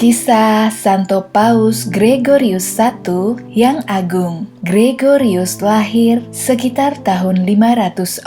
Kisah Santo Paus Gregorius I yang Agung. Gregorius lahir sekitar tahun 540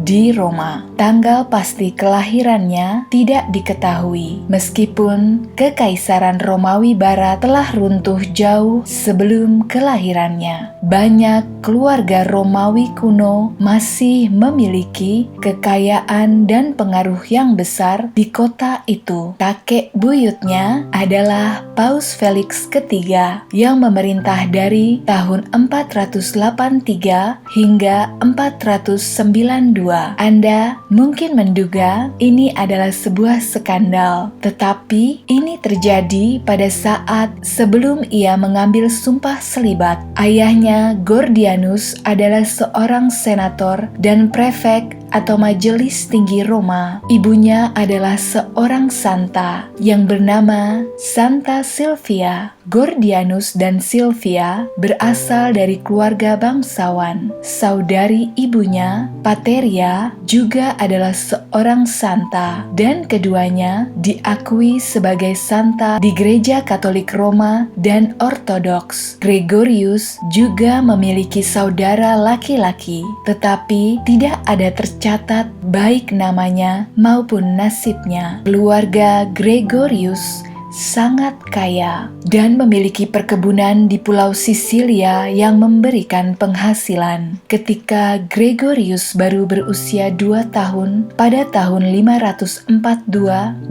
di Roma. Tanggal pasti kelahirannya tidak diketahui, meskipun Kekaisaran Romawi Barat telah runtuh jauh sebelum kelahirannya. Banyak keluarga Romawi kuno masih memiliki kekayaan dan pengaruh yang besar di kota itu. Kakek buyutnya adalah Paus Felix III yang memerintah dari tahun 483 hingga 492. Anda mungkin menduga ini adalah sebuah skandal, tetapi ini terjadi pada saat sebelum ia mengambil sumpah selibat. Ayahnya, Gordianus, adalah seorang senator dan prefek atau majelis tinggi Roma. Ibunya adalah seorang santa yang bernama Santa Silvia. Gordianus dan Silvia berasal dari keluarga bangsawan. Saudari ibunya, Pateria, juga adalah seorang santa, dan keduanya diakui sebagai santa di Gereja Katolik Roma dan Ortodoks. Gregorius juga memiliki saudara laki-laki, tetapi tidak ada tercatat baik namanya maupun nasibnya. Keluarga Gregorius sangat kaya dan memiliki perkebunan di Pulau Sisilia yang memberikan penghasilan. Ketika Gregorius baru berusia 2 tahun, pada tahun 542,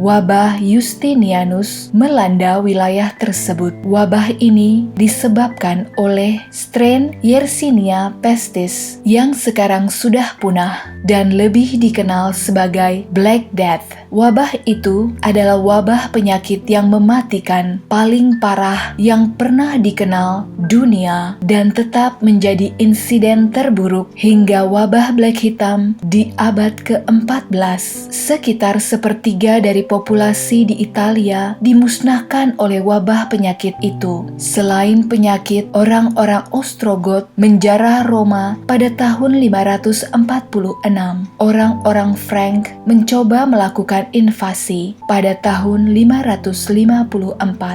wabah Justinianus melanda wilayah tersebut. Wabah ini disebabkan oleh strain Yersinia pestis yang sekarang sudah punah dan lebih dikenal sebagai Black Death. Wabah itu adalah wabah penyakit yang mematikan paling parah yang pernah dikenal dunia dan tetap menjadi insiden terburuk hingga wabah Black Hitam di abad ke-14. Sekitar sepertiga dari populasi di Italia dimusnahkan oleh wabah penyakit itu. Selain penyakit, orang-orang Ostrogot menjarah Roma pada tahun 546. Orang-orang Frank mencoba melakukan invasi pada tahun 554.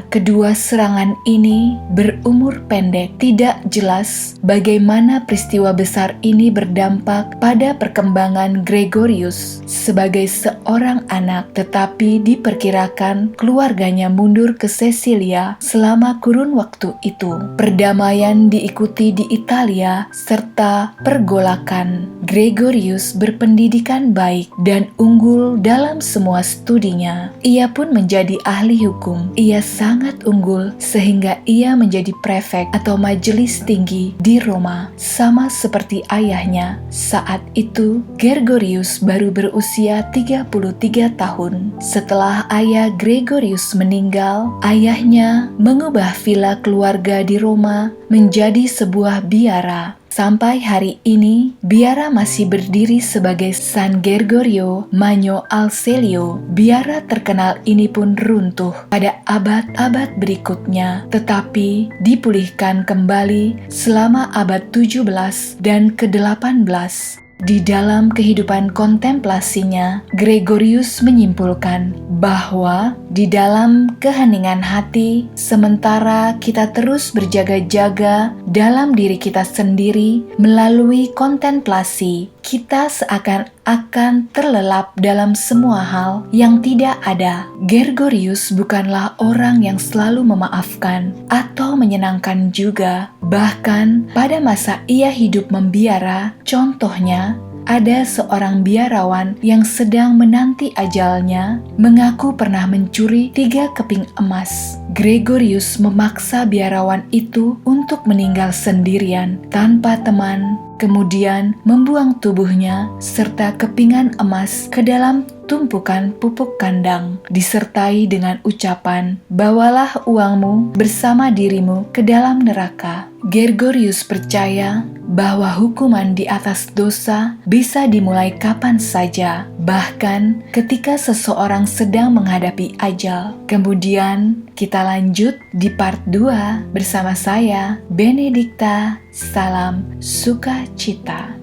Kedua serangan ini berumur pendek. Tidak jelas bagaimana peristiwa besar ini berdampak pada perkembangan Gregorius sebagai seorang anak, tetapi diperkirakan keluarganya mundur ke Sisilia selama kurun waktu itu. Perdamaian diikuti di Italia serta pergolakan. Gregorius berpendidikan baik dan unggul dalam semua studinya. Ia pun menjadi ahli hukum. Ia sangat unggul sehingga ia menjadi prefek atau majelis tinggi di Roma, sama seperti ayahnya. Saat itu, Gregorius baru berusia 33 tahun. Setelah ayah Gregorius meninggal, ayahnya mengubah villa keluarga di Roma menjadi sebuah biara. Sampai hari ini, biara masih berdiri sebagai San Gregorio Magno al Celio. Biara terkenal ini pun runtuh pada abad-abad berikutnya, tetapi dipulihkan kembali selama abad 17 dan ke-18. Di dalam kehidupan kontemplasinya, Gregorius menyimpulkan bahwa di dalam keheningan hati, sementara kita terus berjaga-jaga dalam diri kita sendiri melalui kontemplasi, kita seakan-akan terlelap dalam semua hal yang tidak ada. Gregorius bukanlah orang yang selalu memaafkan atau menyenangkan juga. Bahkan pada masa ia hidup membiara, contohnya, ada seorang biarawan yang sedang menanti ajalnya mengaku pernah mencuri 3 keping emas. Gregorius memaksa biarawan itu untuk meninggal sendirian tanpa teman, kemudian membuang tubuhnya serta kepingan emas ke dalam tumpukan pupuk kandang, disertai dengan ucapan, "Bawalah uangmu bersama dirimu ke dalam neraka." Gregorius percaya bahwa hukuman di atas dosa bisa dimulai kapan saja, bahkan ketika seseorang sedang menghadapi ajal. Kemudian kita lanjut di part 2 bersama saya, Benedikta. Salam sukacita.